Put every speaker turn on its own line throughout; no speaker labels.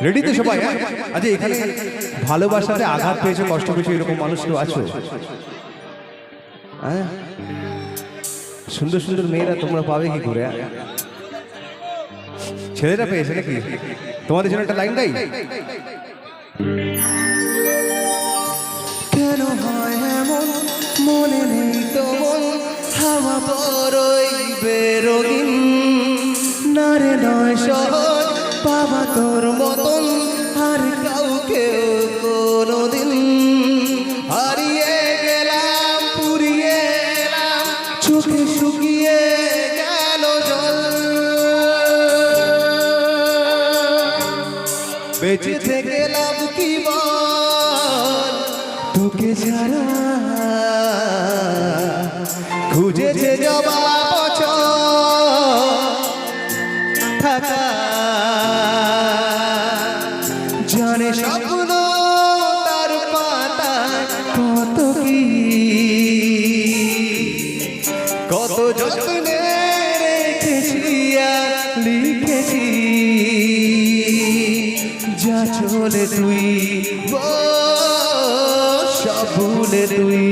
Ready তো সবাই? আচ্ছা, এখানে ভালোবাসাতে আঘাত পেয়েছে, কষ্ট পেয়েছে, এরকম মানুষ কেউ আছো? হ্যাঁ, সুন্দর সুন্দর মেয়েরা তোমরা পাবে কি করে? ছেলেরা পেয়েছে নাকি? তোমাদের জন্য একটা লাইন গাই।
কেন হয় এমন মনে নেই তো মন, হাওয়া বড়ই বেরোগিন, না রে নয় সহজ বাবা তোর মতন আর কাউকে কোনোদিন। হারিয়ে গেলাম পুরিয়ে এলাম, চোখে শুকিয়ে গেল জল, বেঁচে থেকে লাভ কি বল, তোকে ছাড়া খুঁজেছে জবাব থাকা, জানে স্বপ্ন তার পাতা কত কি, কত যত্নে রেখেছি আর লিখেছি, যা চলে তুই সব ভুলে তুই,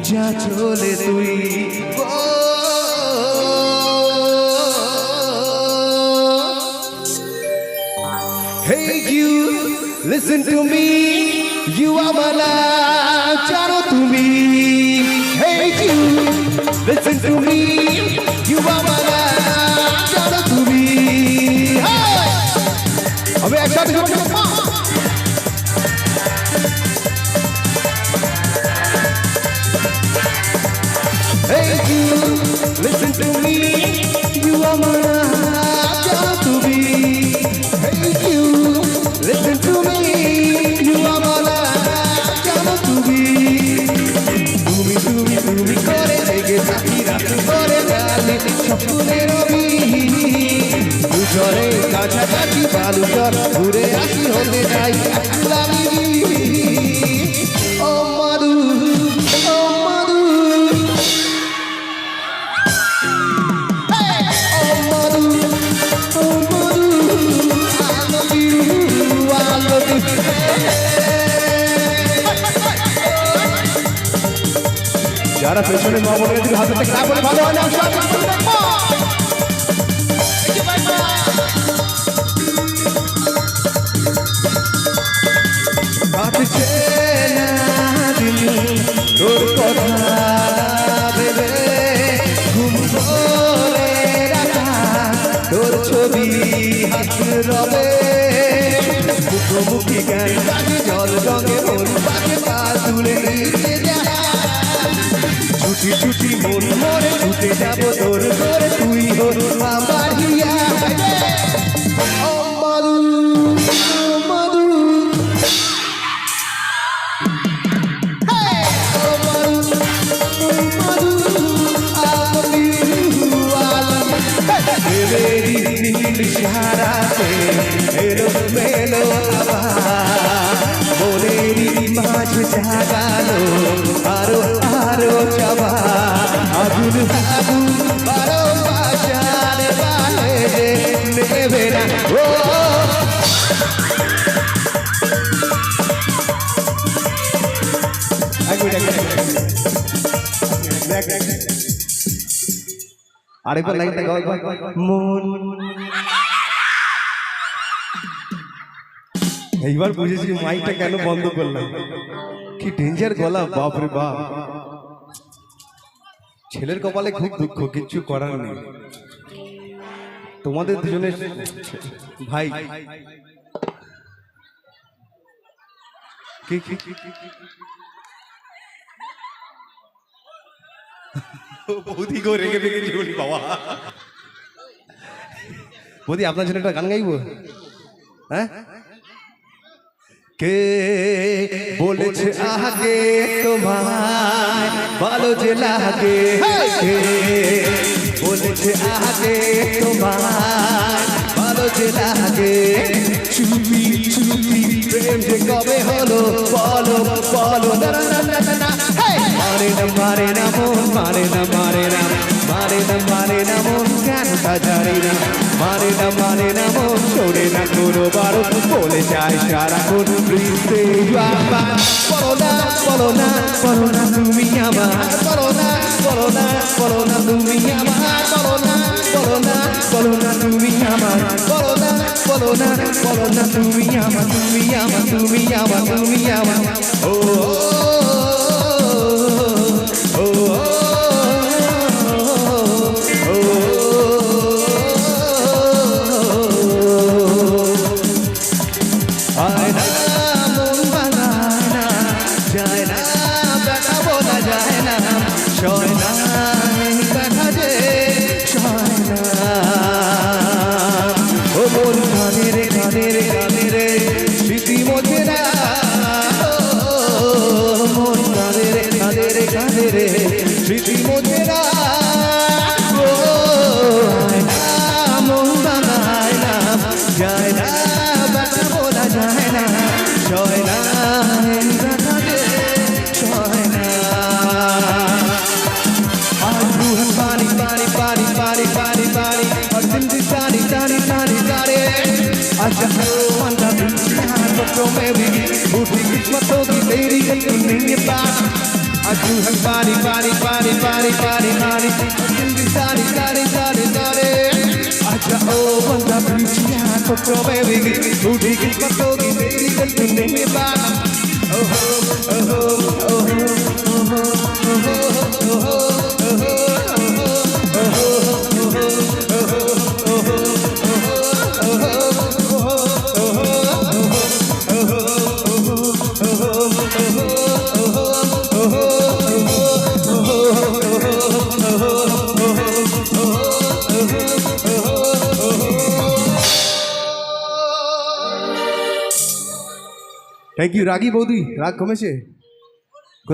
যা চলে তুই। Hey you, listen to me, you are my love, charo tumi. Hey you, listen to me, you are my love, charo tumi. Hey, अबे एक साथ जो Hey you, listen to me, you are my love, charo tumi. Hey you, listen to me, you are my love, charo tumi. Tumi tumi tumi kore jege থাকি রাত করে গালি স্বপ্নের রবি, দুজনে কাছাকাছি বালুচর ঘুরে আসি হতে যাই একলামি। ও মধু, ও মধু, ও মধু, ও মধু, I love you, I love you.
যারা পেছনে মা বলে দিল হাতে থেকে না বলে ভালো হয় না।
কাটছে না দিন তোর কথা ভেবে, ঘুম ভরে রাখা তোর ছবি হাত রবে, মুখোমুখি গান বাজে জল রঙে মন বাজে পা তুলে নিতে যা, ছুটি ছুটি মন মরে ছুটে যাবো তোর করে, তুই হল আমার হিয়া। ও মধু, ও মধু, मेरी नील इशारा से हेलो मेलो बोलेरी माझ जागालो आरो आरो चावा आगुन आगुन बारो बाशारे वाले नेबे ना ओ
আরেকবার লাইনটা গাও একবার।
মন
এইবার বুঝেছি মাইকটা কেন বন্ধ করলাম, কি ডেঞ্জার গলা, বাপ রে বাপ। ছেলের কপালে খুব দুঃখ, কিচ্ছু করার নেই। তোমাদের দুজনের ভাই কি কি বৌদি গো রেগে বেগে জীবনী বাবা। বৌদি আপনার জন্য একটা গান গাইবো? হ্যাঁ,
কে বলেছে আগে তোমায় ভালো যে লাগে, কে বলেছে আগে তোমায় ভালো যে লাগে, চুপি চুপি প্রেম যে কবে হলো বলো বলো, না না না না না, মারে না মন, মারে না মারে না মারে মানে না মন কেন তা জানি না মানে না মন শোনে না কোনো বারো বলে যায় সারাক্ষণ বৃষ্টি আবার বলো না বলো না বলো না তুমি আমার বলো না বলো না বলো না তুমি আমার বলো না বলো না বলো না তুমি আমার বলো না বলো না বলো না তুমি আমার তুমি আমার তুমি আমার তুমি আমার ও ও আয় না মন বানায় না যায় না ব্যথা বলা যায় না সয় না ব্যথা যে সয় না ও মন কানে রে কানে রে কানে রে স্মৃতি মোছে না মন কানে রে কানে রে কানে রে স্মৃতি মোছে না আয় না মন বানায় না যায় না ব্যথা বলা যায় না সয় না ব্যথা যে সয় না आज रूह पानी पानी पानी पानी पानी पानी और जिंदगी तानी तानी तानी तारे आज मन का बच्चों में भी बूढ़ी किस्मतों की तेरी गलती नहीं है बात आज रूह पानी पानी पानी पानी पानी पानी और जिंदगी तानी तानी तानी तारे आज मन का बच्चों में भी बूढ़ी किस्मतों की तेरी गलती नहीं है बात ओह ओह ओह
থ্যাংক ইউ রাগী বৌদি রাগ কমেছে